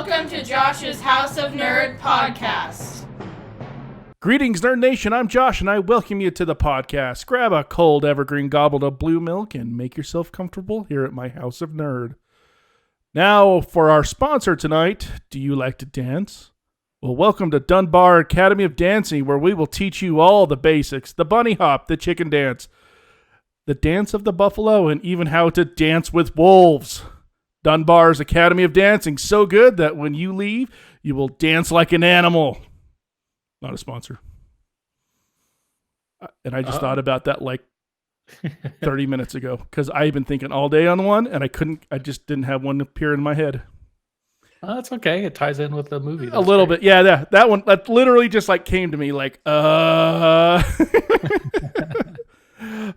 Welcome to Josh's House of Nerd podcast. Greetings, Nerd Nation. I'm Josh, and I welcome you to the podcast. Grab a cold evergreen goblet of blue milk and make yourself comfortable here at my House of Nerd. Now, for our sponsor tonight, do you like to dance? Well, welcome to Dunbar Academy of Dancing, where we will teach you all the basics, the bunny hop, the chicken dance, the dance of the buffalo, and even how to dance with wolves. Dunbar's Academy of Dancing, so good that when you leave, you will dance like an animal. Not a sponsor. And I just thought about that like 30 minutes ago because I've been thinking all day on one and I just didn't have one appear in my head. That's okay. It ties in with the movie. That's a little bit. Yeah, that one, that literally just like came to me like,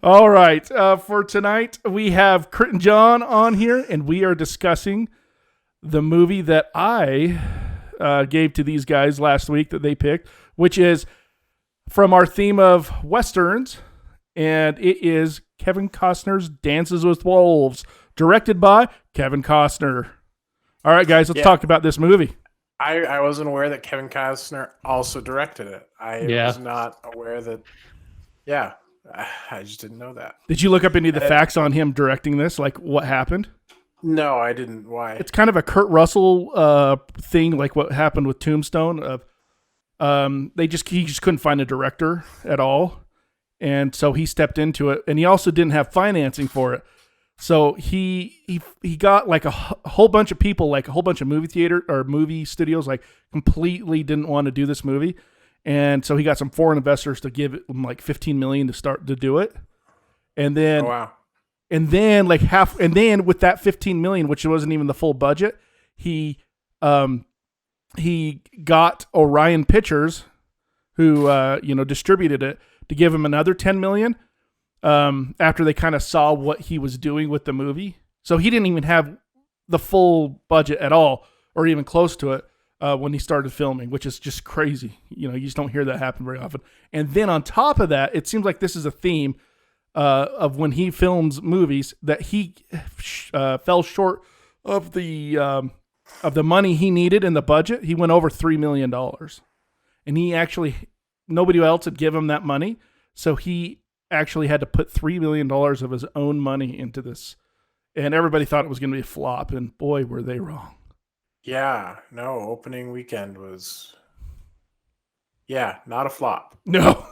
All right. For tonight, we have Crit and John on here, and we are discussing the movie that I gave to these guys last week that they picked, which is from our theme of Westerns, and it is Kevin Costner's Dances with Wolves, directed by Kevin Costner. All right, guys, let's talk about this movie. I wasn't aware that Kevin Costner also directed it. I was not aware that, I just didn't know that. Did you look up any of the facts on him directing this, like what happened? No, I didn't. Why? It's kind of a Kurt Russell thing, like what happened with Tombstone. He just couldn't find a director at all, and so he stepped into it. And he also didn't have financing for it, so he got like a whole bunch of people, like a whole bunch of movie theater or movie studios, like completely didn't want to do this movie, and so he got some foreign investors to give him like $15 million to start to do it, and then. Oh, wow. And then with that $15 million, which wasn't even the full budget, he got Orion Pictures, who distributed it, to give him another $10 million after they kind of saw what he was doing with the movie. So he didn't even have the full budget at all, or even close to it, when he started filming, which is just crazy. You just don't hear that happen very often. And then on top of that, it seems like this is a theme of when he films movies that he fell short of the money he needed in the budget. He went over $3 million, and nobody else had given him that money, so he actually had to put $3 million of his own money into this, and everybody thought it was going to be a flop, and boy, were they wrong. Yeah, no, opening weekend was, not a flop. No,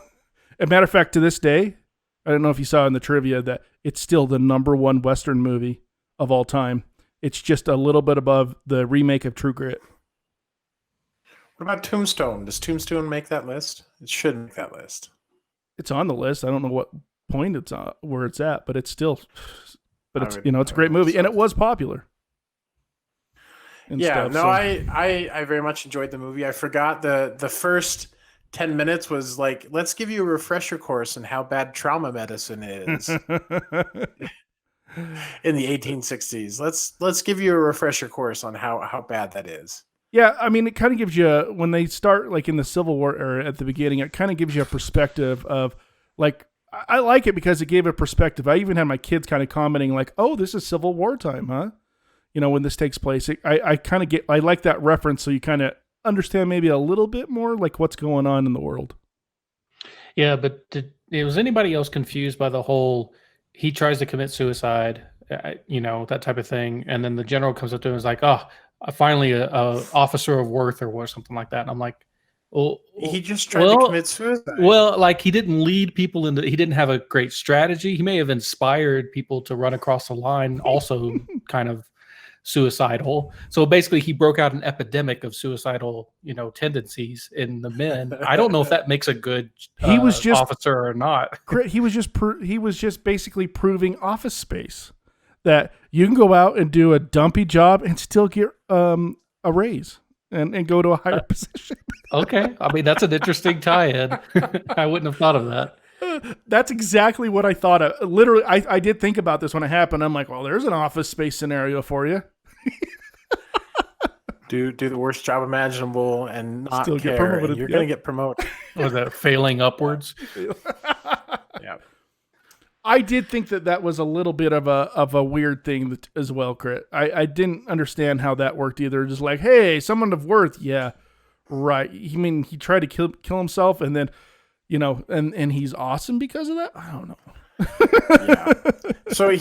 as a matter of fact, to this day, I don't know if you saw in the trivia that it's still the number one Western movie of all time. It's just a little bit above the remake of True Grit. What about Tombstone? Does Tombstone make that list? It should make that list. It's on the list. I don't know what point it's on, where it's at, but it's still. But it's it's a great movie, and it was popular. I very much enjoyed the movie. I forgot the first 10 minutes was like, let's give you a refresher course on how bad trauma medicine is in the 1860s. Let's give you a refresher course on how bad that is. Yeah, I mean, it kind of gives you, when they start like in the Civil War era at the beginning, it kind of gives you a perspective of like, I like it because it gave a perspective. I even had my kids kind of commenting like, oh, this is Civil War time, huh? When this takes place. I like that reference, so you kind of understand maybe a little bit more like what's going on in the world. Yeah, but was anybody else confused by the whole he tries to commit suicide, that type of thing, and then the general comes up to him and is like, oh, finally a officer of worth or something like that, and I'm like, well, he just tried to commit suicide. Well, like he didn't lead people he didn't have a great strategy. He may have inspired people to run across the line, also kind of suicidal. So basically he broke out an epidemic of suicidal, tendencies in the men. I don't know if that makes a good officer or not. He was just basically proving Office Space that you can go out and do a dumpy job and still get a raise and go to a higher position. Okay. I mean, that's an interesting tie-in. I wouldn't have thought of that. That's exactly what I thought of. Literally, I did think about this when it happened. I'm like, well, there's an Office Space scenario for you. Do the worst job imaginable and not still care. Get promoted. You're going to get promoted. Was that failing upwards? Yeah. I did think that was a little bit of a weird thing as well, Crit. I didn't understand how that worked either. Just like, hey, someone of worth, yeah, right. He tried to kill himself, and then, and he's awesome because of that. I don't know. Yeah. So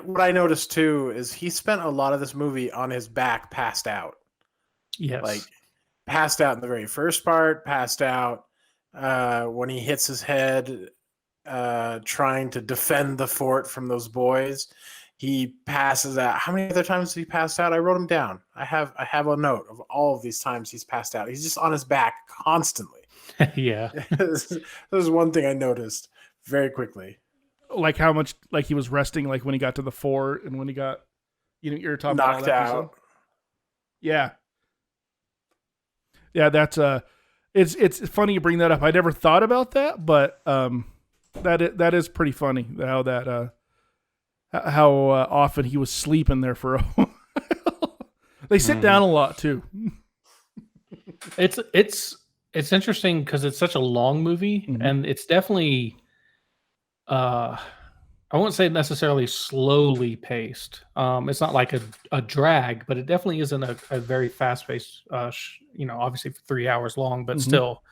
what I noticed too is he spent a lot of this movie on his back, passed out. Yes. Like passed out in the very first part, passed out when he hits his head trying to defend the fort from those boys. He passes out. How many other times did he pass out? I wrote them down. I have a note of all of these times he's passed out. He's just on his back constantly. Yeah. This was one thing I noticed very quickly. Like how much like he was resting, like when he got to the fort and when he got, you're talking knocked about all that out. Yeah. Yeah, that's it's funny you bring that up. I never thought about that, but that is pretty funny how that how often he was sleeping there for a while. They sit down a lot too. It's interesting because it's such a long movie, and it's definitely I won't say necessarily slowly paced. It's not like a drag, but it definitely isn't a very fast paced. Obviously for 3 hours long, but still,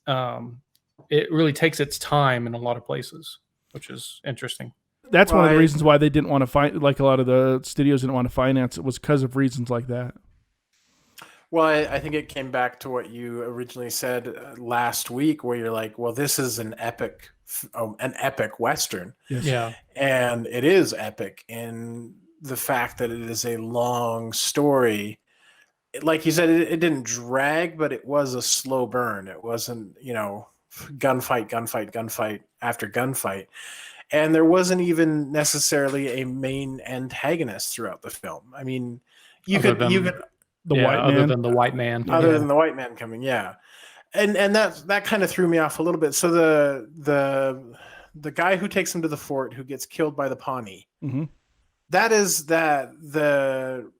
it really takes its time in a lot of places, which is interesting. That's one of the reasons why they didn't want to like a lot of the studios didn't want to finance it was because of reasons like that. Well, I think it came back to what you originally said last week, where you're like, well, this is an epic Western. Yes. Yeah. And it is epic in the fact that it is a long story. Like you said, it didn't drag, but it was a slow burn. It wasn't, gunfight after gunfight. And there wasn't even necessarily a main antagonist throughout the film. I mean, other than the white man coming, yeah. And that kind of threw me off a little bit. So the guy who takes him to the fort, who gets killed by the Pawnee, that is the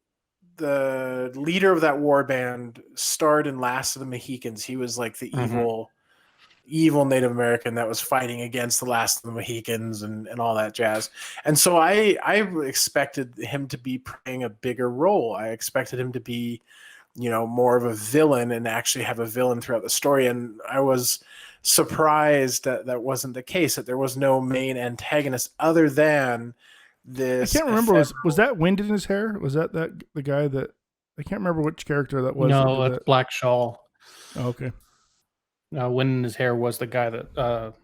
leader of that war band starred in Last of the Mohicans. He was like the evil Native American that was fighting against the Last of the Mohicans and all that jazz. And so I expected him to be playing a bigger role. I expected him to be, more of a villain and actually have a villain throughout the story. And I was surprised that wasn't the case, that there was no main antagonist other than this. I can't remember. Was that wind in his hair? Was that the guy that I can't remember which character that was? No, that's Black Shawl. Oh, okay. Wind in his hair was the guy that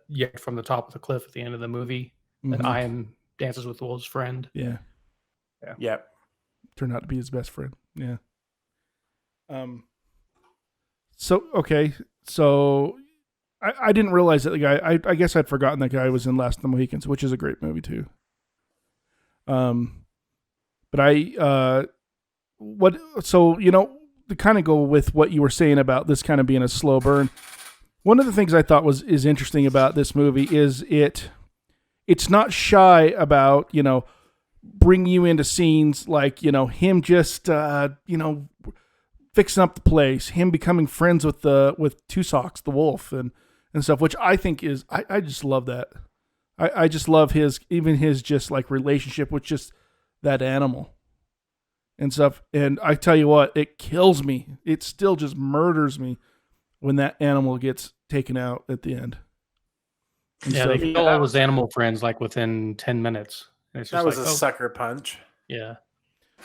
yanked from the top of the cliff at the end of the movie. That Ian dances with Wolf's friend. Yeah. Yep. Turned out to be his best friend. Yeah. So okay. So I didn't realize that the guy. I guess I'd forgotten that guy was in Last of the Mohicans, which is a great movie too. But to kind of go with what you were saying about this kind of being a slow burn, one of the things I thought is interesting about this movie is it's not shy about, bringing you into scenes like, him just, fixing up the place, him becoming friends with Two Socks, the wolf and stuff, which I think is, I just love that. I just love his just like relationship with just that animal and stuff. And I tell you what, it kills me. It still just murders me when that animal gets taken out at the end. They kill all his animal friends like within 10 minutes. That was a sucker punch. Yeah.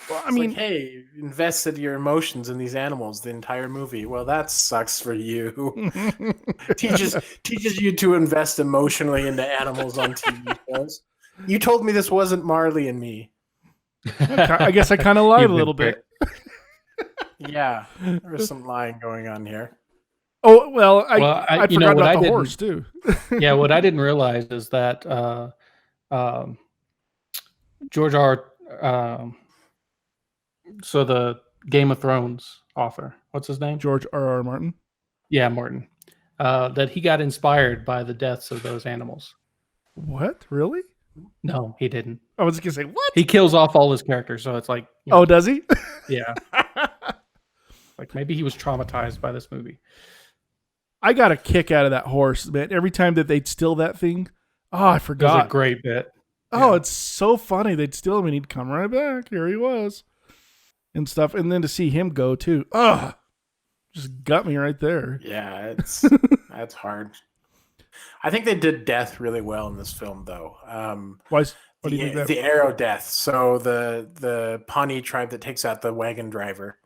Well, I mean, hey, you invested your emotions in these animals the entire movie. Well, that sucks for you. teaches you to invest emotionally into animals on TV shows. You told me this wasn't Marley and Me. I guess I kind of lied a little bit. Yeah, there was some lying going on here. Oh, well, I forgot about the horse, too. Yeah, what I didn't realize is that George R. So the Game of Thrones author, what's his name? George R.R. Martin? Yeah, Martin. That he got inspired by the deaths of those animals. What? Really? No, he didn't. I was going to say, what? He kills off all his characters, so it's like... Oh, does he? Yeah. Like, maybe he was traumatized by this movie. I got a kick out of that horse, man. Every time that they'd steal that thing, Oh, I forgot. It was a great bit. Oh, it's so funny. They'd steal him and he'd come right back. Here he was. And stuff. And then to see him go too. Ugh. Just got me right there. Yeah, that's hard. I think they did death really well in this film, though. What do you think that? The arrow death. So the Pawnee tribe that takes out the wagon driver.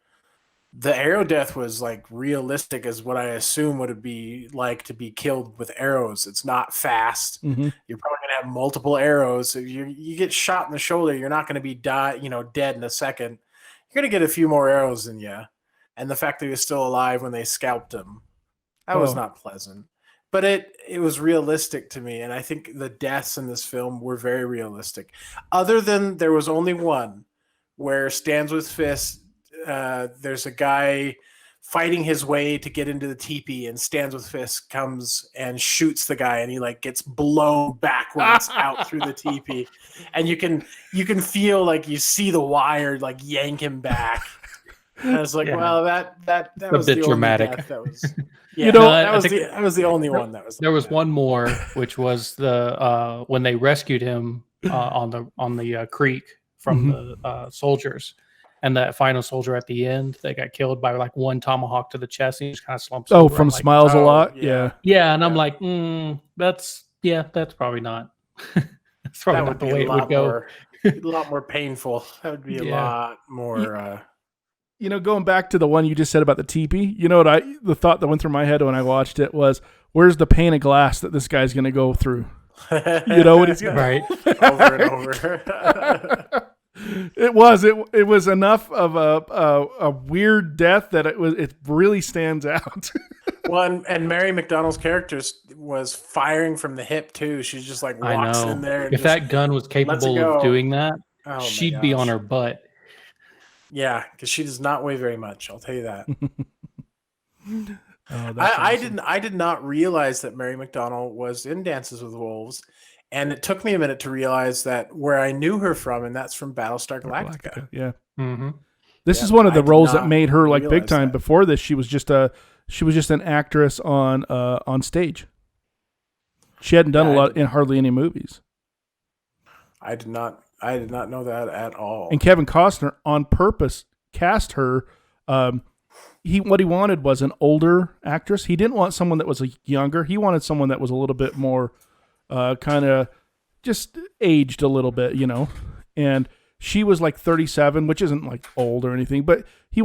The arrow death was like realistic as what I assume would be like to be killed with arrows. It's not fast. Mm-hmm. You're probably gonna have multiple arrows. If you get shot in the shoulder, you're not gonna be dead in a second. You're gonna get a few more arrows in you. And the fact that he was still alive when they scalped him, that was not pleasant. But it was realistic to me, and I think the deaths in this film were very realistic. Other than there was only one where Stands with Fists, there's a guy fighting his way to get into the teepee, and Stands with Fists comes and shoots the guy, and he like gets blown backwards out through the teepee, and you can feel like you see the wire like yank him back. And I was like, well, that was a bit dramatic. That was, that was the only one that was. There was one more, which was the when they rescued him on the creek from the soldiers, and that final soldier at the end that got killed by like one tomahawk to the chest. And he just kind of slumps. Oh, from like, Smiles a Lot, yeah. And I'm like, that's probably not. That's probably not the way it would go. A lot more painful. That would be a lot more. Going back to the one you just said about the teepee, the thought that went through my head when I watched it was, where's the pane of glass that this guy's going to go through? What he's going right over and over. It was enough of a weird death that it really stands out. And Mary McDonnell's character was firing from the hip too. She's just like walks in there. And if that gun was capable of doing that, she'd be on her butt. Yeah, because she does not weigh very much. I'll tell you that. I did not realize that Mary McDonnell was in Dances with Wolves, and it took me a minute to realize that where I knew her from, and that's from Battlestar Galactica. Yeah. Mm-hmm. This is one of the roles that made her like big time. Before this, she was just an actress on stage. She hadn't done a lot in hardly any movies. I did not know that at all. And Kevin Costner on purpose cast her. What he wanted was an older actress. He didn't want someone that was younger. He wanted someone that was a little bit more kind of just aged a little bit, And she was like 37, which isn't like old or anything, but he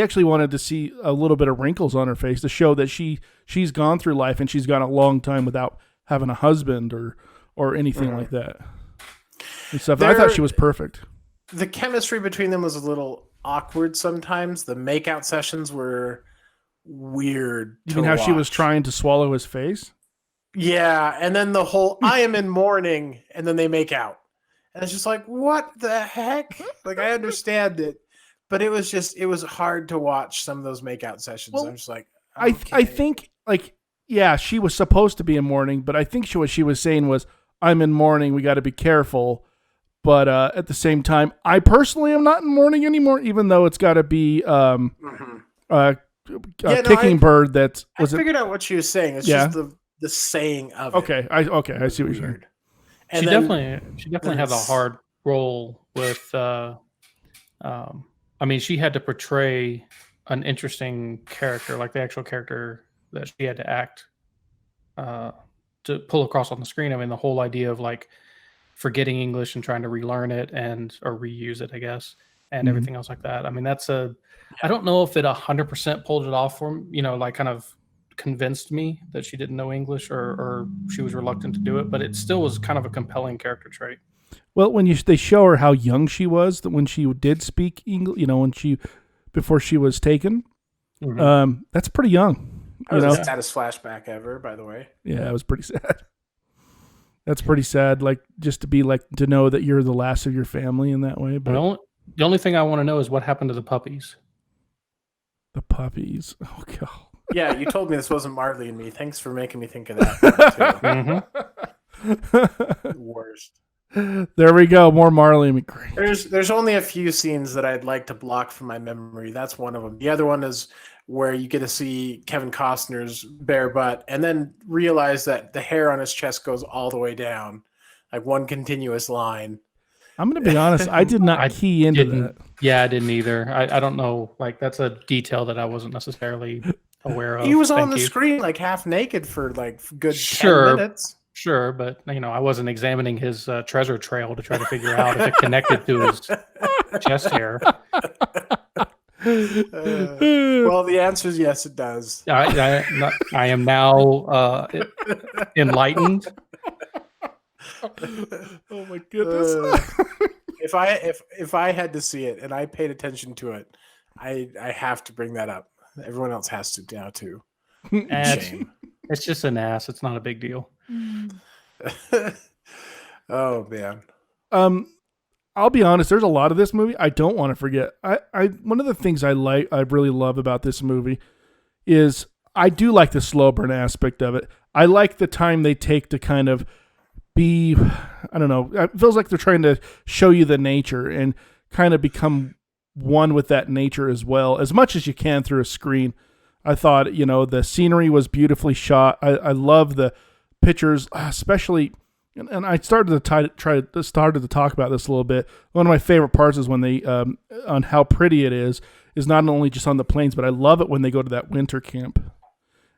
actually wanted to see a little bit of wrinkles on her face to show that she's gone through life and she's gone a long time without having a husband or anything like that. And stuff. I thought she was perfect. The chemistry between them was a little awkward sometimes. The makeout sessions were weird. You mean how she was trying to swallow his face? Yeah, and then the whole I am in mourning, and then they make out. And it's just like, what the heck? Like, I understand it, but it was hard to watch some of those makeout sessions. Well, I'm just like, okay. I think, she was supposed to be in mourning, but I think what she was saying was, I'm in mourning, we got to be careful. But at the same time, I personally am not in mourning anymore, even though it's got to be kicking bird. I figured out what she was saying. It's just the saying of it. Okay, I see what you're saying. And she definitely has a hard role with. She had to portray an interesting character, like the actual character that she had to act to pull across on the screen. I mean, the whole idea of like forgetting English and trying to relearn it or reuse it, I guess, and everything else like that. I mean, I don't know if it 100% pulled it off for me, kind of convinced me that she didn't know English or she was reluctant to do it, but it still was kind of a compelling character trait. Well, when they show her how young she was, that when she did speak English, before she was taken, that's pretty young. That was the saddest flashback ever, by the way. Yeah, it was pretty sad. That's pretty sad, like just to know that you're the last of your family in that way. But the only thing I want to know is what happened to the puppies. The puppies. Oh god. Yeah, you told me this wasn't Marley and Me. Thanks for making me think of that too. Mm-hmm. Worst. There we go. More Marley McGrady. There's only a few scenes that I'd like to block from my memory. That's one of them. The other one is where you get to see Kevin Costner's bare butt and then realize that the hair on his chest goes all the way down, like one continuous line. I'm going to be honest. I did not key into that. Yeah, I didn't either. I don't know. Like, that's a detail that I wasn't necessarily aware of. He was on the screen like half naked for like good 10 minutes. Sure, but I wasn't examining his treasure trail to try to figure out if it connected to his chest hair. Well, the answer is yes, it does. I am now enlightened. Oh my goodness! If I had to see it and I paid attention to it, I have to bring that up. Everyone else has to now too. Shame. It's just an ass. It's not a big deal. Oh man. I'll be honest, there's a lot of this movie I don't want to forget. I one of the things I really love about this movie is I do like the slow burn aspect of it. I like the time they take to kind of be, I don't know, it feels like they're trying to show you the nature and kind of become one with that nature as well, as much as you can through a screen. I thought, the scenery was beautifully shot. I love the pictures, especially, and I started to talk about this a little bit. One of my favorite parts is when they, on how pretty it is not only just on the plains, but I love it when they go to that winter camp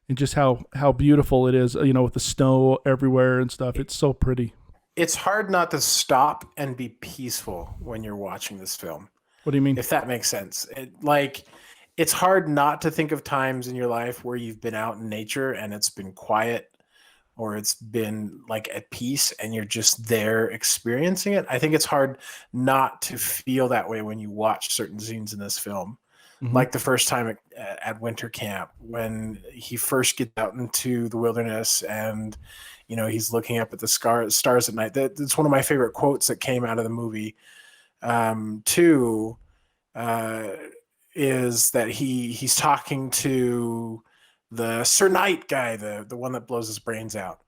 and just how beautiful it is, with the snow everywhere and stuff. It's so pretty. It's hard not to stop and be peaceful when you're watching this film. What do you mean? If that makes sense. It's hard not to think of times in your life where you've been out in nature and it's been quiet or it's been like at peace and you're just there experiencing it. I think it's hard not to feel that way when you watch certain scenes in this film. Mm-hmm. Like the first time at winter camp when he first gets out into the wilderness and, he's looking up at the stars at night. That's one of my favorite quotes that came out of the movie too. Is that he's talking to the Sir Knight guy, the one that blows his brains out.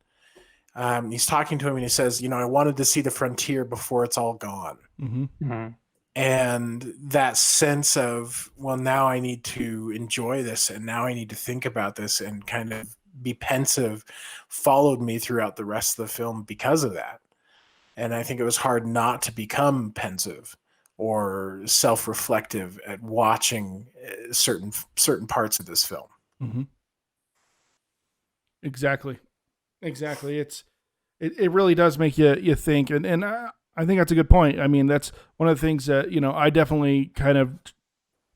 He's talking to him and he says, I wanted to see the frontier before it's all gone. Mm-hmm. Mm-hmm. And that sense of, well, now I need to enjoy this and now I need to think about this and kind of be pensive followed me throughout the rest of the film because of that. And I think it was hard not to become pensive or self-reflective at watching certain parts of this film. Mm-hmm. Exactly. It really does make you think, and I think that's a good point. I mean, that's one of the things that I definitely kind of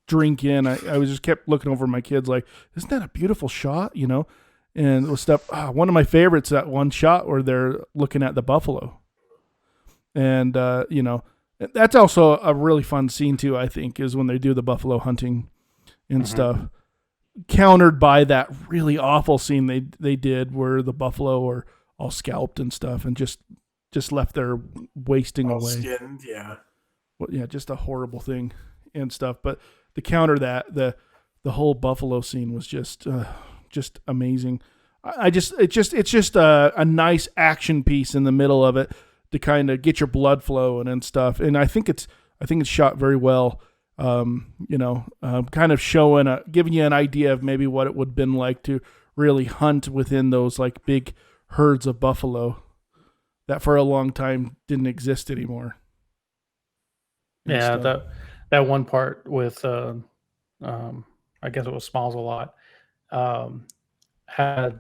drink in. I was just kept looking over my kids like, isn't that a beautiful shot? And with stuff. One of my favorites, that one shot where they're looking at the buffalo, and that's also a really fun scene too, I think, is when they do the buffalo hunting and mm-hmm. stuff. Countered by that really awful scene they did where the buffalo are all scalped and stuff and just left there wasting all away. Skinned, yeah. Well, yeah, just a horrible thing and stuff. But to counter that, the whole buffalo scene was just amazing. It's just a nice action piece in the middle of it to kind of get your blood flowing and stuff. And I think it's shot very well. Kind of showing, giving you an idea of maybe what it would have been like to really hunt within those like big herds of buffalo that for a long time didn't exist anymore. Yeah, that one part with, I guess it was Smalls a lot, it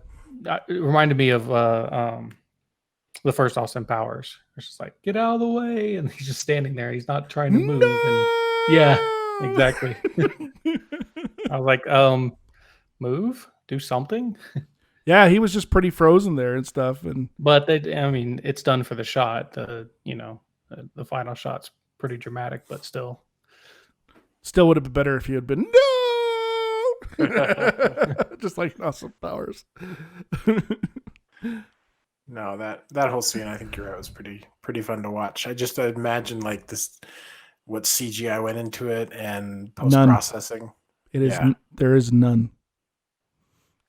reminded me of the first Austin Powers. It's just like, get out of the way, and he's just standing there. He's not trying to move. No! And yeah, exactly. I was like, move, do something. Yeah, he was just pretty frozen there and stuff. But it's done for the shot. The final shot's pretty dramatic, but still would have been better if he had been just like Austin Powers. No, that whole scene, I think you're right, was pretty fun to watch. I just imagine like this, what CGI went into it and post-processing. There is none.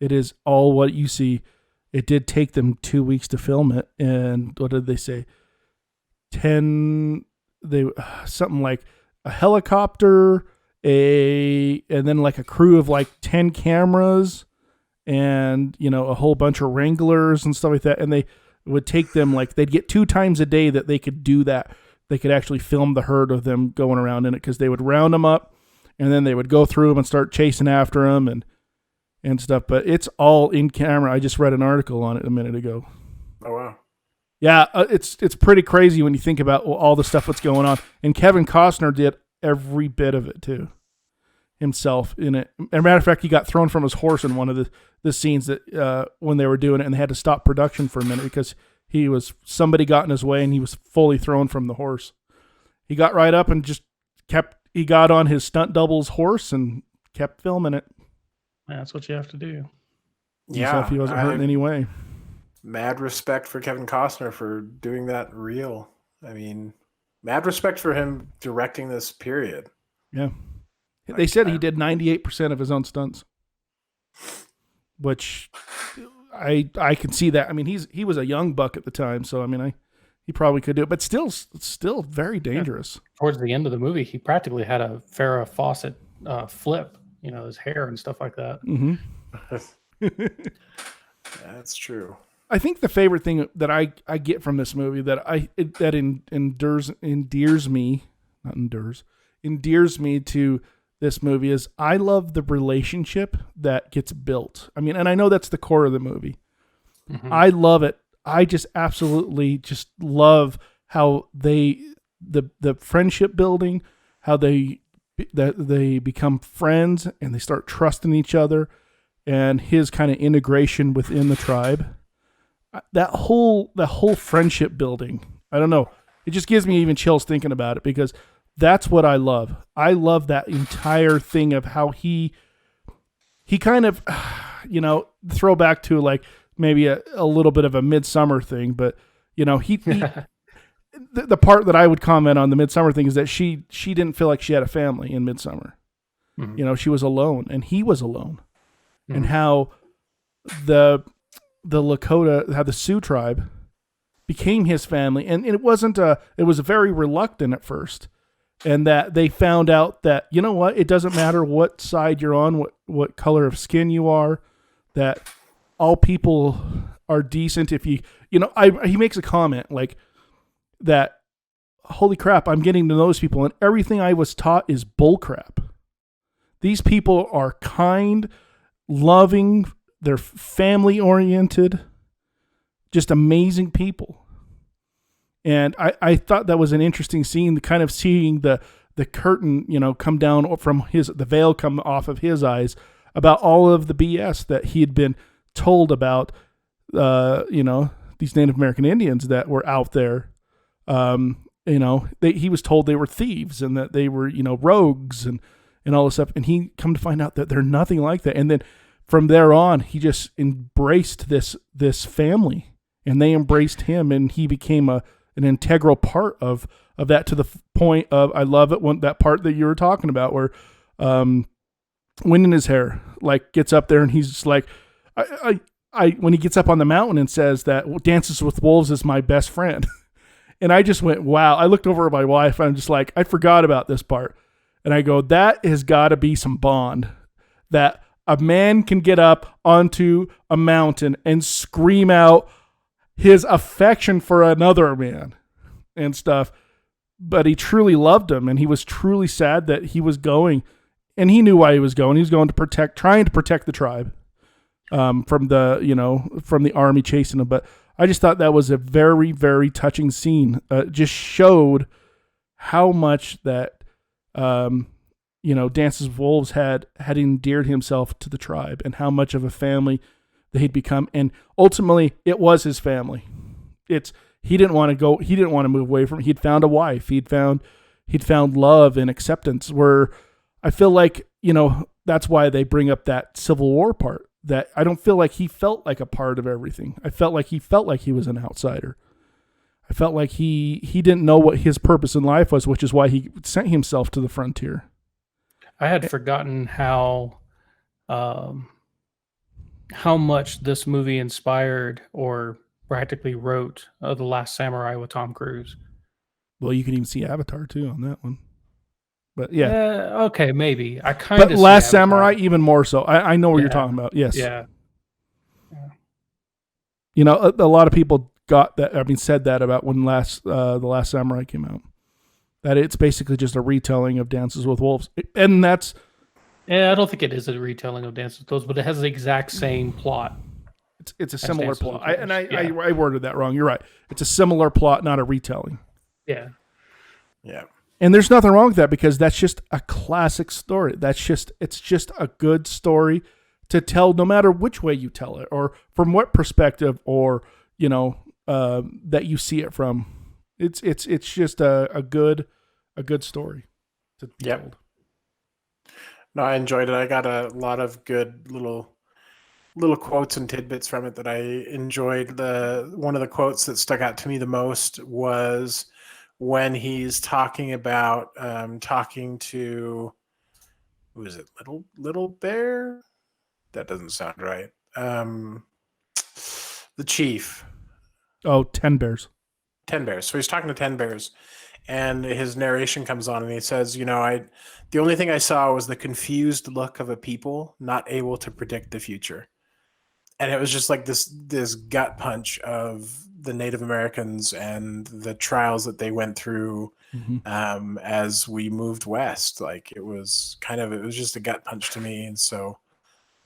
It is all what you see. It did take them 2 weeks to film it, and what did they say? something like a helicopter, and then like a crew of like 10 cameras, and a whole bunch of wranglers and stuff like that. And they would take them, like they'd get 2 times a day that they could do that. They could actually film the herd of them going around in it, because they would round them up, and then they would go through them and start chasing after them and stuff. But it's all in camera. I just read an article on it a minute ago. Oh wow. Yeah, it's pretty crazy when you think about all the stuff that's going on. And Kevin Costner did every bit of it too, himself in it. As a matter of fact, he got thrown from his horse in one of the scenes that when they were doing it, and they had to stop production for a minute because somebody got in his way, and he was fully thrown from the horse. He got right up and he got on his stunt double's horse and kept filming it. Yeah, that's what you have to do. Yeah, he wasn't hurt in any way. Mad respect for Kevin Costner for doing that reel. I mean, mad respect for him directing this period. Yeah. They said he did 98% of his own stunts, which I can see that. I mean, he was a young buck at the time, so I mean, he probably could do it, but still very dangerous. Yeah. Towards the end of the movie, he practically had a Farrah Fawcett flip, his hair and stuff like that. Mm-hmm. That's true. I think the favorite thing that I get from this movie endears me to this movie is I love the relationship that gets built. I mean, and I know that's the core of the movie. Mm-hmm. I love it. I just absolutely just love how the friendship building, how they become friends and they start trusting each other, and his kind of integration within the tribe. That whole friendship building, I don't know. It just gives me even chills thinking about it, because that's what I love. I love that entire thing of how he kind of, throw back to like maybe a little bit of a Midsummer thing, but the part that I would comment on the Midsummer thing is that she didn't feel like she had a family in Midsummer. Mm-hmm. She was alone, and he was alone. Mm-hmm. And how the Lakota, how the Sioux tribe became his family. And it was very reluctant at first. And that they found out that, you know what, it doesn't matter what side you're on, what color of skin you are, that all people are decent. If he makes a comment like that, holy crap, I'm getting to know those people, and everything I was taught is bullcrap. These people are kind, loving, they're family oriented, just amazing people. And I thought that was an interesting scene, kind of seeing the curtain, come down from the veil come off of his eyes about all of the BS that he had been told about, these Native American Indians that were out there. He was told they were thieves and that they were, rogues and all this stuff. And he come to find out that they're nothing like that. And then from there on, he just embraced this family, and they embraced him, and he became an integral part of that, to the point of, I love it when that part that you were talking about where Wind in His Hair like gets up there and he's just like, I when he gets up on the mountain and says that Dances with Wolves is my best friend. And I just went, wow. I looked over at my wife and I'm just like, I forgot about this part. And I go, that has got to be some bond, that a man can get up onto a mountain and scream out his affection for another man and stuff, but he truly loved him, and he was truly sad that he was going, and he knew why he was going. He was going to trying to protect the tribe from the army chasing him. But I just thought that was a very, very touching scene. Just showed how much that Dances with Wolves had endeared himself to the tribe, and how much of a family that he'd become. And ultimately it was his family. He didn't want to move away from it. He'd found a wife. He'd found love and acceptance, where I feel like, that's why they bring up that Civil War part, that I don't feel like he felt like a part of everything. I felt like he was an outsider. I felt like he didn't know what his purpose in life was, which is why he sent himself to the frontier. I had forgotten how much this movie inspired or practically wrote The Last Samurai with Tom Cruise. Well, you can even see Avatar too on that one. But yeah, okay, maybe I kind of. But Last Avatar. Samurai even more so. I know what you're talking about. Yes. Yeah. You know, a lot of people got that. I mean, said that about when the Last Samurai came out. That it's basically just a retelling of Dances with Wolves, and that's. Yeah, I don't think it is a retelling of Dances with Wolves, but it has the exact same plot. It's a similar plot. I worded that wrong. You're right. It's a similar plot, not a retelling. Yeah. Yeah. And there's nothing wrong with that because that's just a classic story. It's just a good story to tell no matter which way you tell it or from what perspective or, that you see it from. It's just a good story to be told. No, I enjoyed it. I got a lot of good little quotes and tidbits from it that I enjoyed. One of the quotes that stuck out to me the most was when he's talking about talking to, who is it? Little Bear? That doesn't sound right. The chief. Oh, 10 Bears. 10 Bears. So he's talking to 10 Bears, and his narration comes on, and he says, the only thing I saw was the confused look of a people not able to predict the future. And it was just like this gut punch of the Native Americans and the trials that they went through as we moved west. Like it was just a gut punch to me, and so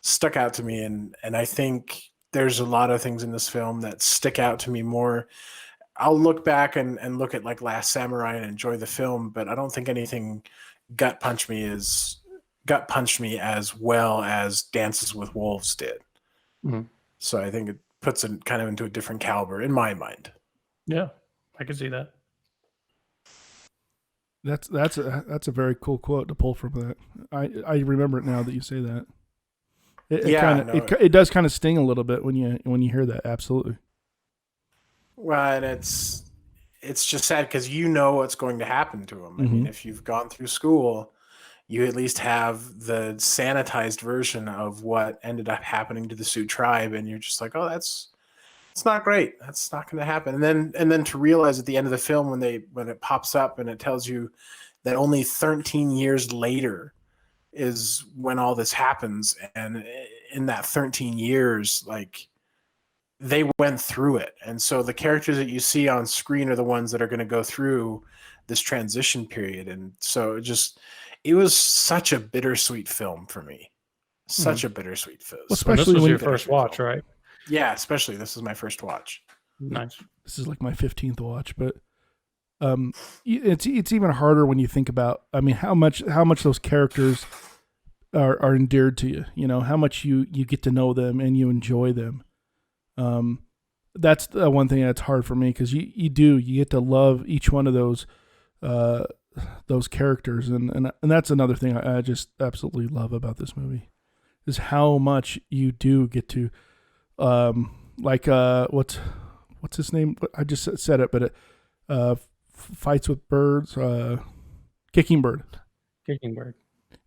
stuck out to me. And I think there's a lot of things in this film that stick out to me more. I'll look back and look at like Last Samurai and enjoy the film, but I don't think anything gut punched me as well as Dances with Wolves did. Mm-hmm. So I think it puts it kind of into a different caliber in my mind. Yeah, I can see that. That's a very cool quote to pull from that. I remember it now that you say that. It does kind of sting a little bit when you hear that. Absolutely. Well, and it's just sad because you know what's going to happen to him. I mean, if you've gone through school, you at least have the sanitized version of what ended up happening to the Sioux tribe, and you're just like, oh, it's not great. That's not going to happen. And then to realize at the end of the film when it pops up and it tells you that only 13 years later is when all this happens, and in that 13 years, like they went through it, and so the characters that you see on screen are the ones that are going to go through this transition period, and so it was such a bittersweet film for me. Such a bittersweet film. Well, especially this was your first watch, right? Yeah, especially this is my first watch. Nice. This is like my 15th watch, but it's even harder when you think about, I mean, how much those characters are endeared to you. You know, how much you get to know them and you enjoy them. That's the one thing that's hard for me because you get to love each one of those characters, and that's another thing I just absolutely love about this movie is how much you do get to what's his name? I just said it, but Fights with Birds, Kicking Bird,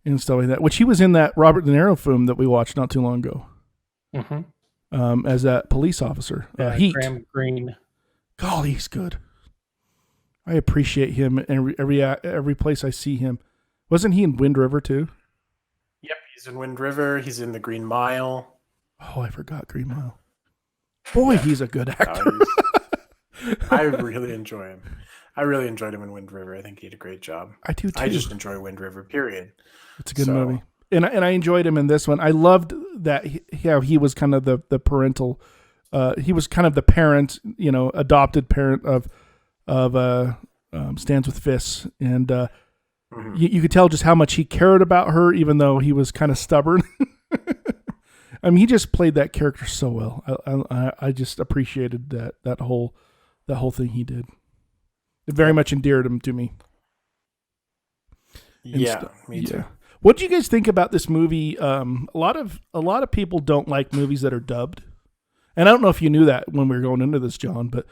and stuff like that. Which he was in that Robert De Niro film that we watched not too long ago, as that police officer. Heat. Graham Greene. Golly, he's good. I appreciate him every place I see him. Wasn't he in Wind River too? Yep, he's in Wind River. He's in The Green Mile. Oh, I forgot Green Mile. Boy, he's a good actor. I really enjoy him. I really enjoyed him in Wind River. I think he did a great job. I do too. I just enjoy Wind River, period. It's a good movie. And I enjoyed him in this one. I loved that he was kind of the parental, he was kind of the parent, adopted parent of Stands with Fists. And you could tell just how much he cared about her, even though he was kind of stubborn. I mean, he just played that character so well. I just appreciated that whole thing he did. It very much endeared him to me. Yeah, me too. What do you guys think about this movie? A lot of people don't like movies that are dubbed, and I don't know if you knew that when we were going into this, John. But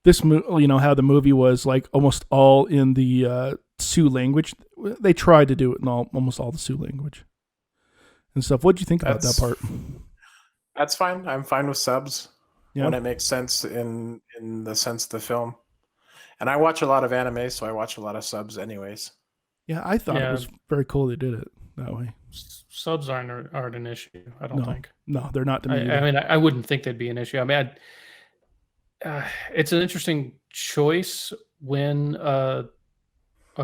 this, how the movie was like almost all in the Sioux language. They tried to do it in almost all the Sioux language and stuff. What do you think about that part? That's fine. I'm fine with subs when it makes sense in the sense of the film. And I watch a lot of anime, so I watch a lot of subs anyways. Yeah, I thought it was very cool they did it that way. Subs aren't an issue, I don't think. No, they're not to me. I mean, I wouldn't think they'd be an issue. I mean, it's an interesting choice when a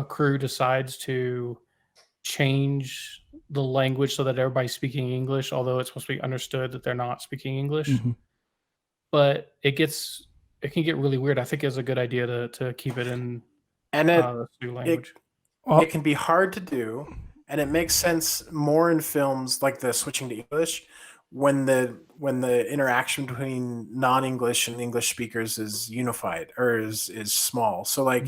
crew decides to change the language so that everybody's speaking English, although it's supposed to be understood that they're not speaking English. Mm-hmm. But it can get really weird. I think it's a good idea to keep it in the new language. It can be hard to do, and it makes sense more in films like the switching to English when the interaction between non-English and English speakers is unified or is small. So like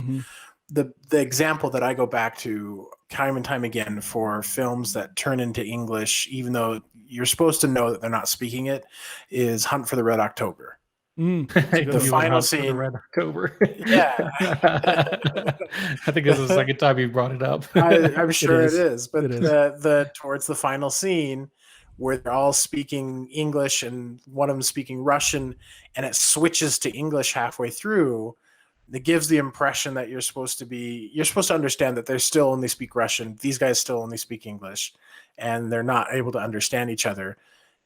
the example that I go back to time and time again for films that turn into English, even though you're supposed to know that they're not speaking it, is Hunt for the Red October. The final scene, Red October. Yeah, I think this is the second time you brought it up. I'm sure it is. But the towards the final scene where they're all speaking English and one of them speaking Russian, and it switches to English halfway through, it gives the impression that you're supposed to understand that they still only speak Russian. These guys still only speak English, and they're not able to understand each other.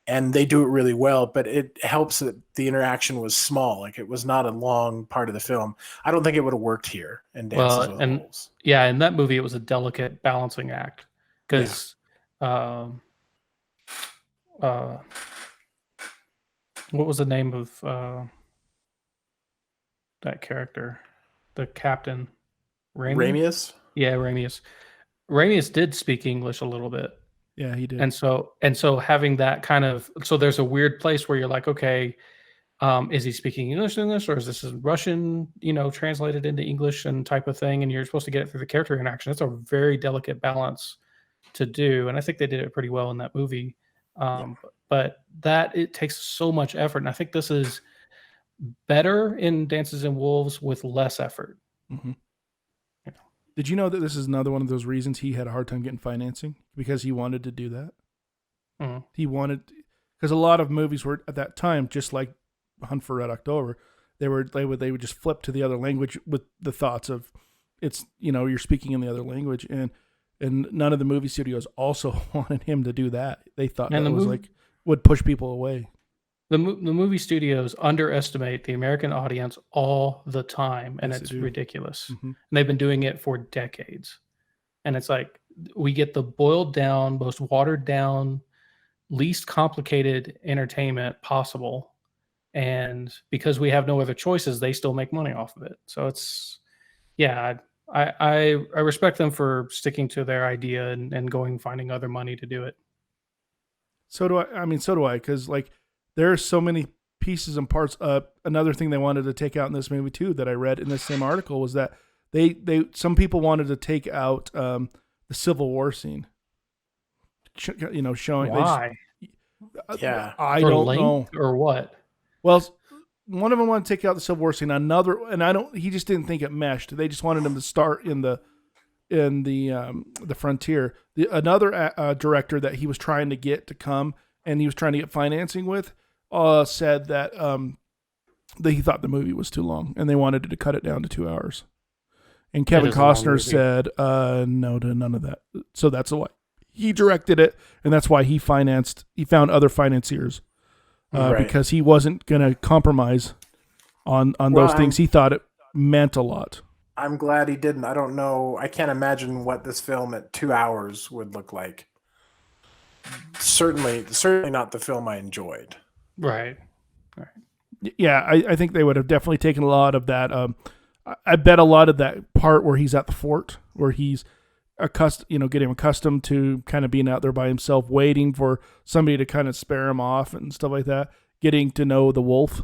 And they do it really well, but it helps that the interaction was small. Like it was not a long part of the film. I don't think it would have worked here in Dances with Wolves. Yeah, in that movie, it was a delicate balancing act because what was the name of that character? The captain, Ramius? Yeah, Ramius. Ramius did speak English a little bit. Yeah, he did. And so having that kind of, so there's a weird place where you're like, okay, is he speaking English, or is this Russian, translated into English and type of thing? And you're supposed to get it through the character interaction. It's a very delicate balance to do. And I think they did it pretty well in that movie. But it takes so much effort. And I think this is better in Dances and Wolves with less effort. Mm-hmm. Did you know that this is another one of those reasons he had a hard time getting financing? Because he wanted to do that. Mm-hmm. He wanted, because a lot of movies were at that time, just like Hunt for Red October, they would just flip to the other language with the thoughts of it's, you're speaking in the other language, and none of the movie studios also wanted him to do that. They thought that was would push people away. The movie studios underestimate the American audience all the time, and it's ridiculous. Mm-hmm. And they've been doing it for decades. And it's like, we get the boiled down, most watered down, least complicated entertainment possible. And because we have no other choices, they still make money off of it. So it's, I respect them for sticking to their idea and finding other money to do it. So do I, because there are so many pieces and parts. Another thing they wanted to take out in this movie too, that I read in this same article, was that some people wanted to take out the Civil War scene. Showing why? I don't know or what. Well, one of them wanted to take out the Civil War scene. He just didn't think it meshed. They just wanted him to start in the frontier. Another director that he was trying to get to come and he was trying to get financing with said that he thought the movie was too long and they wanted to cut it down to 2 hours. And Kevin Costner said no to none of that. So that's why he directed it, and that's why he found other financiers because he wasn't going to compromise on those things. He thought it meant a lot. I'm glad he didn't. I don't know. I can't imagine what this film at 2 hours would look like. Certainly not the film I enjoyed. Right. Yeah, I think they would have definitely taken a lot of that. I bet a lot of that part where he's at the fort, where he's getting accustomed to kind of being out there by himself, waiting for somebody to kind of spare him off and stuff like that, getting to know the wolf.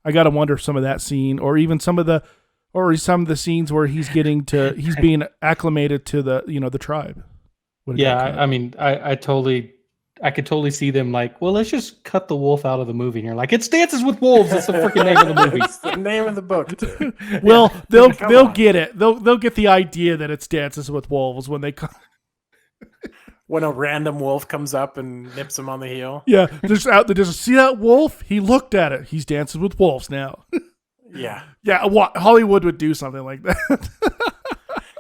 I got to wonder if some of that scene, or even some of the scenes where he's being acclimated to the tribe. Yeah, I mean, I could totally see them like, well, let's just cut the wolf out of the movie. And you're like, it's Dances with Wolves. It's the freaking name of the movie. It's the name of the book. Well, they'll get it. They'll get the idea that it's Dances with Wolves when they come. When a random wolf comes up and nips him on the heel. Yeah, just out there. Just see that wolf? He looked at it. He's Dances with Wolves now. Yeah. Yeah, Hollywood would do something like that.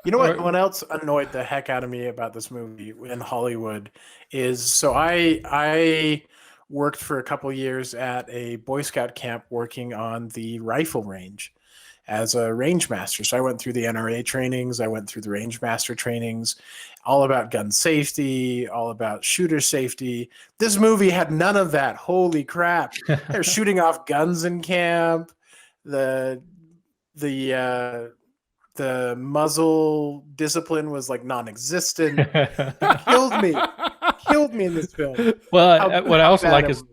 You know what else annoyed the heck out of me about this movie in Hollywood is, so I worked for a couple years at a Boy Scout camp working on the rifle range as a range master. So I went through the NRA trainings, I went through the range master trainings, all about gun safety, all about shooter safety. This movie had none of that. Holy crap. They're shooting off guns in camp. The muzzle discipline was like non-existent. Killed me in this film. Well, what I also like is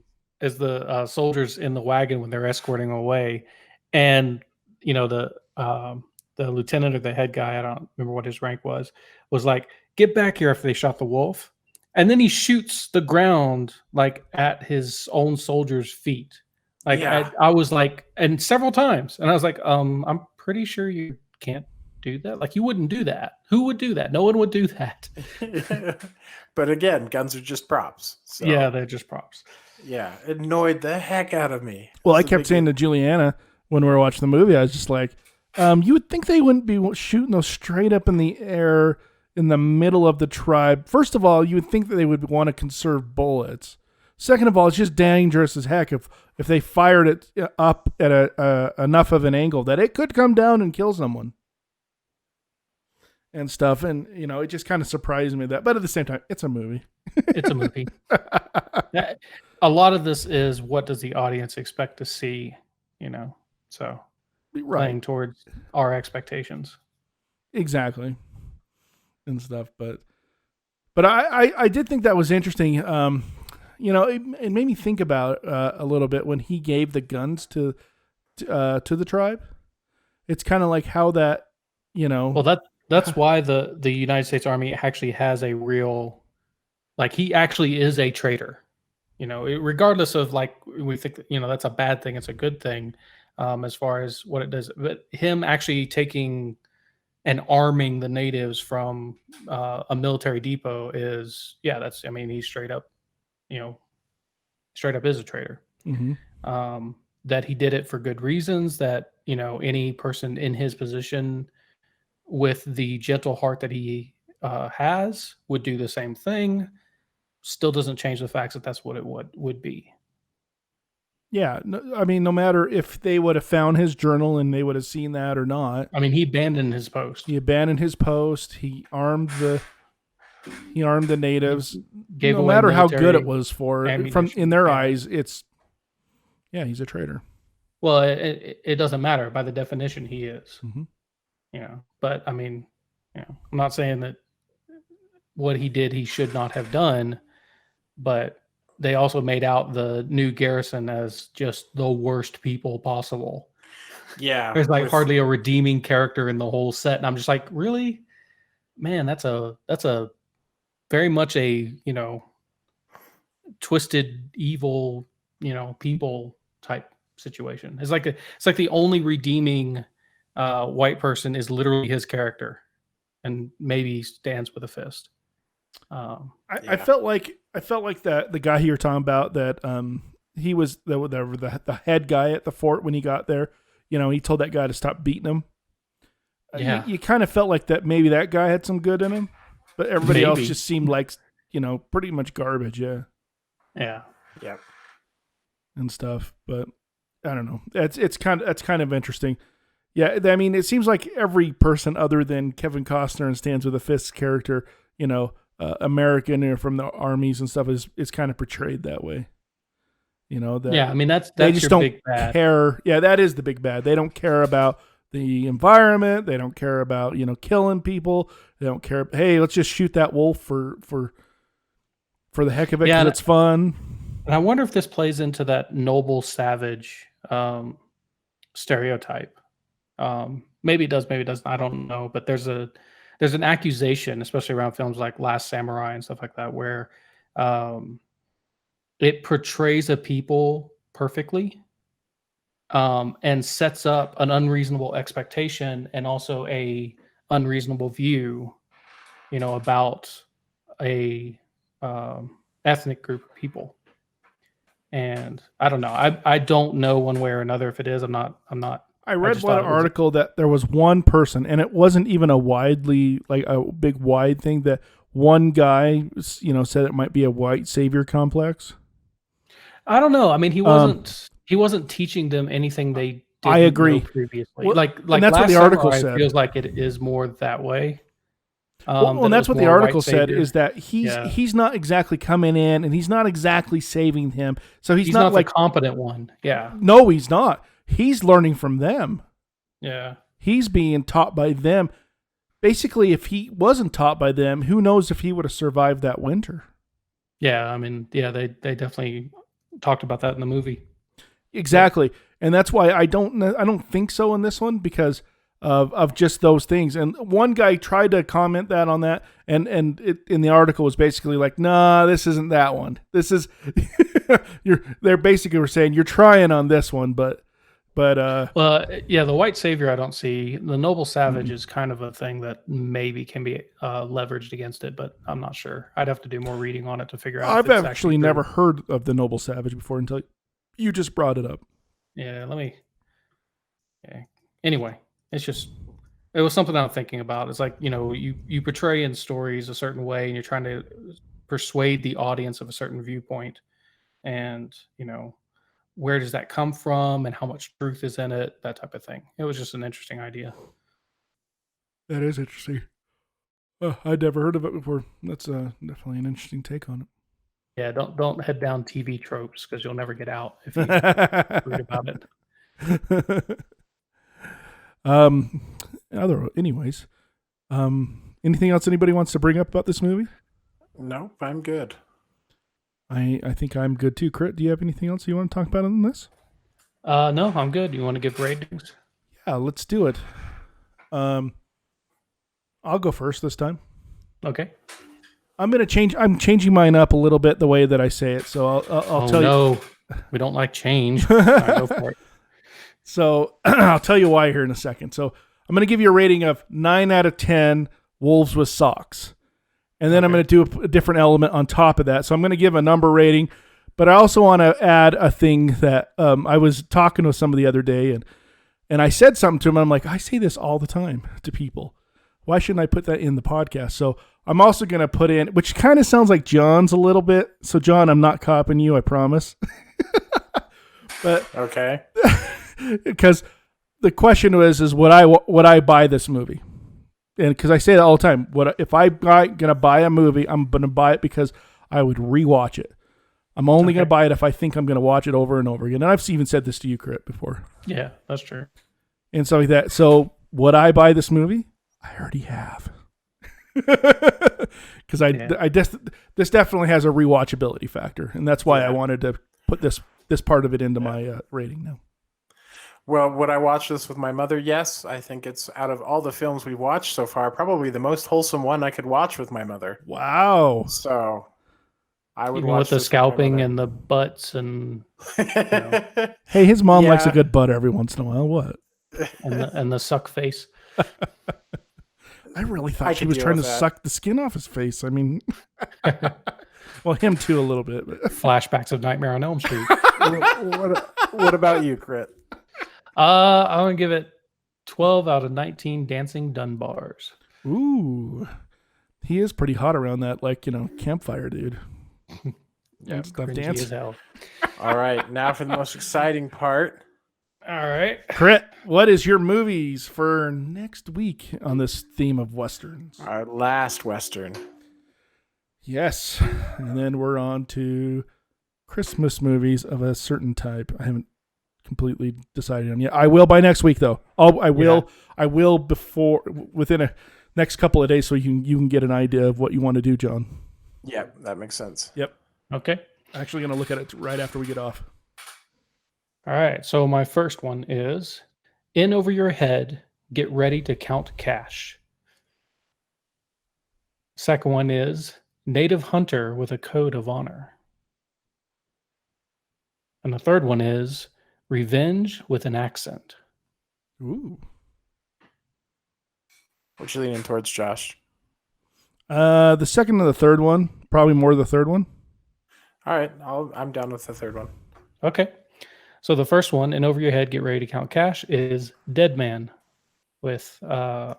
the soldiers in the wagon when they're escorting away, and the lieutenant or the head guy, I don't remember what his rank was like, get back here after they shot the wolf, and then he shoots the ground like at his own soldiers' feet. Like I was like, and several times, and I was like, I'm pretty sure you can't do that. Like, you wouldn't do that. Who would do that? No one would do that. But again, guns are just props. So. Yeah, they're just props. Yeah, it annoyed the heck out of me. Well, I kept saying to Juliana when we were watching the movie, I was just like, you would think they wouldn't be shooting those straight up in the air in the middle of the tribe. First of all, you would think that they would want to conserve bullets. Second of all, it's just dangerous as heck if they fired it up at enough of an angle that it could come down and kill someone and stuff. And, it just kind of surprised me that. But at the same time, it's a movie. It's a movie. A lot of this is, what does the audience expect to see, so playing towards our expectations. Exactly. And stuff. But I did think that was interesting. It made me think about a little bit when he gave the guns to the tribe. It's kind of like how that, Well, that's why the United States Army actually has a real, like, he actually is a traitor. Regardless of, like, we think that's a bad thing, it's a good thing, as far as what it does. But him actually taking and arming the natives from a military depot is, he's straight up is a traitor. Mm-hmm. That he did it for good reasons, that, any person in his position with the gentle heart that he has would do the same thing. Still doesn't change the facts that that's what it would be. Yeah. No matter if they would have found his journal and they would have seen that or not. He abandoned his post. He armed the natives. Gave no matter how good it was in their eyes, he's a traitor. Well, it doesn't matter. By the definition, he is. Mm-hmm. But I'm not saying that what he did he should not have done, but they also made out the new garrison as just the worst people possible. Yeah. There's like hardly a redeeming character in the whole set. And I'm just like, really? Man, that's a very much a, twisted, evil, people type situation. It's like the only redeeming white person is literally his character, and maybe stands with a fist. I felt like that the guy you're talking about, that he was the head guy at the fort when he got there. He told that guy to stop beating him. Yeah, you kind of felt like that. Maybe that guy had some good in him, but everybody else just seemed like pretty much garbage. Yeah, and stuff. But I don't know. That's kind of interesting. Yeah, it seems like every person other than Kevin Costner and Stands with a Fist character, American or from the armies and stuff is kind of portrayed that way. That's they just don't big bad. care. Yeah, that is the big bad. They don't care about the environment. They don't care about killing people. They don't care. Hey, let's just shoot that wolf for the heck of it, because it's fun. And I wonder if this plays into that noble savage stereotype. Maybe it does, maybe it doesn't. I don't know. But there's an accusation, especially around films like Last Samurai and stuff like that, where it portrays a people perfectly, and sets up an unreasonable expectation and also a unreasonable view, about a ethnic group of people. And I don't know. I don't know one way or another if it is. I'm not I read one article that there was one person, and it wasn't even a big wide thing, that one guy, said it might be a white savior complex. I don't know. I mean, he wasn't teaching them anything they didn't I agree. know previously. Well, like and that's what the article Samurai said. Feels like it is more that way. And that's what the article said, is that he's not exactly coming in and he's not exactly saving him. So he's not like the competent one. Yeah. No, he's not. He's learning from them. Yeah. He's being taught by them. Basically, if he wasn't taught by them, who knows if he would have survived that winter. Yeah, I mean, they definitely talked about that in the movie. Exactly. And that's why I don't think so in this one, because of just those things. And one guy tried to comment that on that, and it in the article was basically like, nah, this isn't that one. This is they're basically were saying you're trying on this one, but well, yeah, the white savior I don't see. The noble savage is kind of a thing that maybe can be leveraged against it, but I'm not sure. I'd have to do more reading on it to figure out. I've actually never heard of the noble savage before until you just brought it up. Yeah, anyway, it was something I'm thinking about. It's like, you portray in stories a certain way and you're trying to persuade the audience of a certain viewpoint. And, where does that come from and how much truth is in it? That type of thing. It was just an interesting idea. That is interesting. I'd never heard of it before. That's definitely an interesting take on it. Yeah, don't head down TV tropes, because you'll never get out if you read about it. Anyways, anything else anybody wants to bring up about this movie? Nope, I'm good. I think I'm good too. Crit, do you have anything else you want to talk about on this? No, I'm good. You want to give ratings? Yeah, let's do it. I'll go first this time. Okay. I'm changing mine up a little bit the way that I say it. So I'll tell you. No, we don't like change. All right, go for it. So I'll tell you why here in a second. So I'm going to give you a rating of 9 out of 10 wolves with socks. And then I'm going to do a different element on top of that. So I'm going to give a number rating, but I also want to add a thing that I was talking with somebody the other day, and I said something to him. And I'm like, I say this all the time to people. Why shouldn't I put that in the podcast? So I'm also going to put in, which kind of sounds like John's a little bit. So John, I'm not copying you, I promise. But okay. Because the question is would I buy this movie? And because I say that all the time, if I'm gonna buy a movie, I'm gonna buy it because I would rewatch it. I'm only gonna buy it if I think I'm gonna watch it over and over again. And I've even said this to you, Crit, before. Yeah, that's true. And stuff like that. So would I buy this movie? I already have. Because this definitely has a rewatchability factor, and that's why I wanted to put this part of it into my rating now. Well, would I watch this with my mother? Yes. I think it's, out of all the films we've watched so far, probably the most wholesome one I could watch with my mother. Wow. So I would even watch with the scalping and the butts and Hey, his mom likes a good butt every once in a while. What? and the suck face. I really thought she was trying to suck the skin off his face. I mean, well, him too a little bit. But. Flashbacks of Nightmare on Elm Street. What about you, Crit? I'm going to give it 12 out of 19 dancing Dunbars. Ooh. He is pretty hot around that, campfire dude. Yeah, cringy as hell. All right, now for the most exciting part. All right. Crit, what is your movies for next week on this theme of Westerns? Our last Western. Yes. And then we're on to Christmas movies of a certain type. I haven't completely decided on yet. I will by next week though. I will within a next couple of days, so you can get an idea of what you want to do, John. Yeah, that makes sense. Yep. Okay. Actually going to look at it right after we get off. All right. So my first one is In Over Your Head, Get Ready to Count Cash. Second one is Native Hunter with a Code of Honor. And the third one is Revenge with an Accent. Ooh. What you leaning towards, Josh? The second and the third one. Probably more the third one. All right. I'm down with the third one. Okay. So the first one, and over your head, get ready to count cash, is Dead Man with, why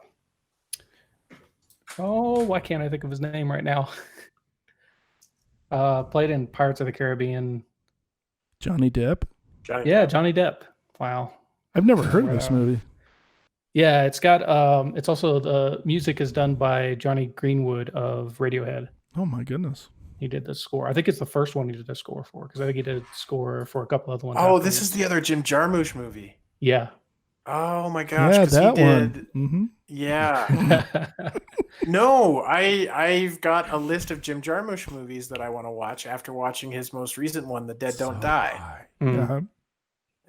can't I think of his name right now? Played in Pirates of the Caribbean. Johnny Depp? Johnny Depp. Wow. I've never heard of this movie. Yeah, it's got, it's also, the music is done by Johnny Greenwood of Radiohead. Oh my goodness. He did the score. I think it's the first one he did the score for, because I think he did score for a couple other ones. Oh, this is the other Jim Jarmusch movie. Yeah. Oh my gosh. Yeah, that he did, one. Mm-hmm. Yeah. No, I've got a list of Jim Jarmusch movies that I want to watch after watching his most recent one, The Dead Don't Die. Yeah.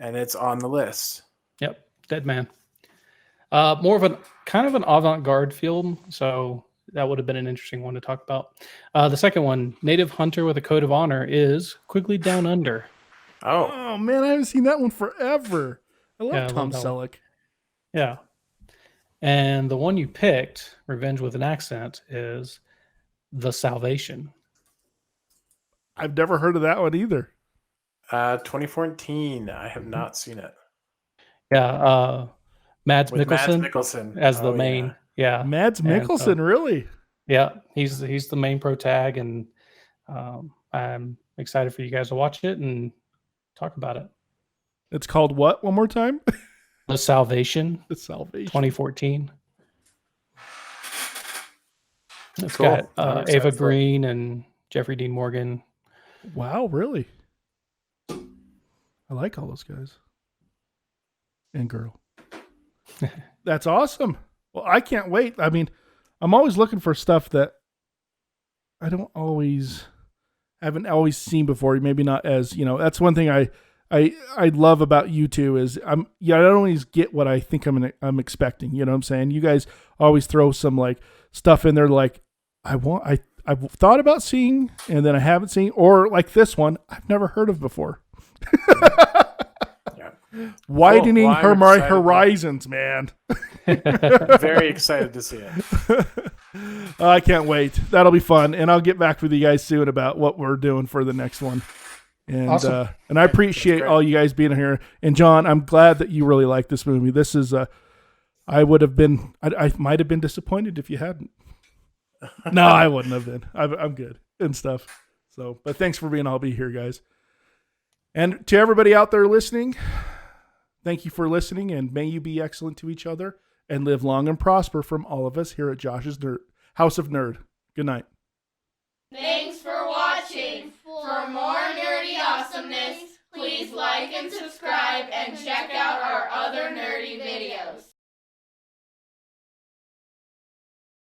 And it's on the list. Yep. Dead Man. More of an kind of an avant-garde film, so that would have been an interesting one to talk about. The second one, Native Hunter with a Code of Honor, is Quigley Down Under. Oh man, I haven't seen that one forever. I love Tom Selleck. Yeah. And the one you picked, Revenge with an Accent, is The Salvation. I've never heard of that one either. 2014. I have not seen it. Yeah. Mads Mikkelsen as the main. Yeah. Mads Mikkelsen, really? Yeah. He's the main pro tag, and I'm excited for you guys to watch it and talk about it. It's called what? One more time? The Salvation. The Salvation. 2014. It's cool. got Ava Green and Jeffrey Dean Morgan. Wow, really? I like all those guys. And girl. That's awesome. Well, I can't wait. I mean, I'm always looking for stuff that I haven't always seen before. Maybe not as, that's one thing I love about you two is I don't always get what I think I'm expecting. You know what I'm saying? You guys always throw some like stuff in there like I've thought about seeing and then I haven't seen, or like this one I've never heard of before. Widening my horizons, man. Very excited to see it. I can't wait. That'll be fun, and I'll get back with you guys soon about what we're doing for the next one. And awesome. And I appreciate all you guys being here. And John, I'm glad that you really like this movie. This is I might have been disappointed if you hadn't. No, I wouldn't have been. I'm good and stuff. So, but thanks for being. I'll be here, guys. And to everybody out there listening, thank you for listening, and may you be excellent to each other and live long and prosper from all of us here at Josh's House of Nerd. Good night. Thanks for watching. For more nerdy awesomeness, please like and subscribe and check out our other nerdy videos.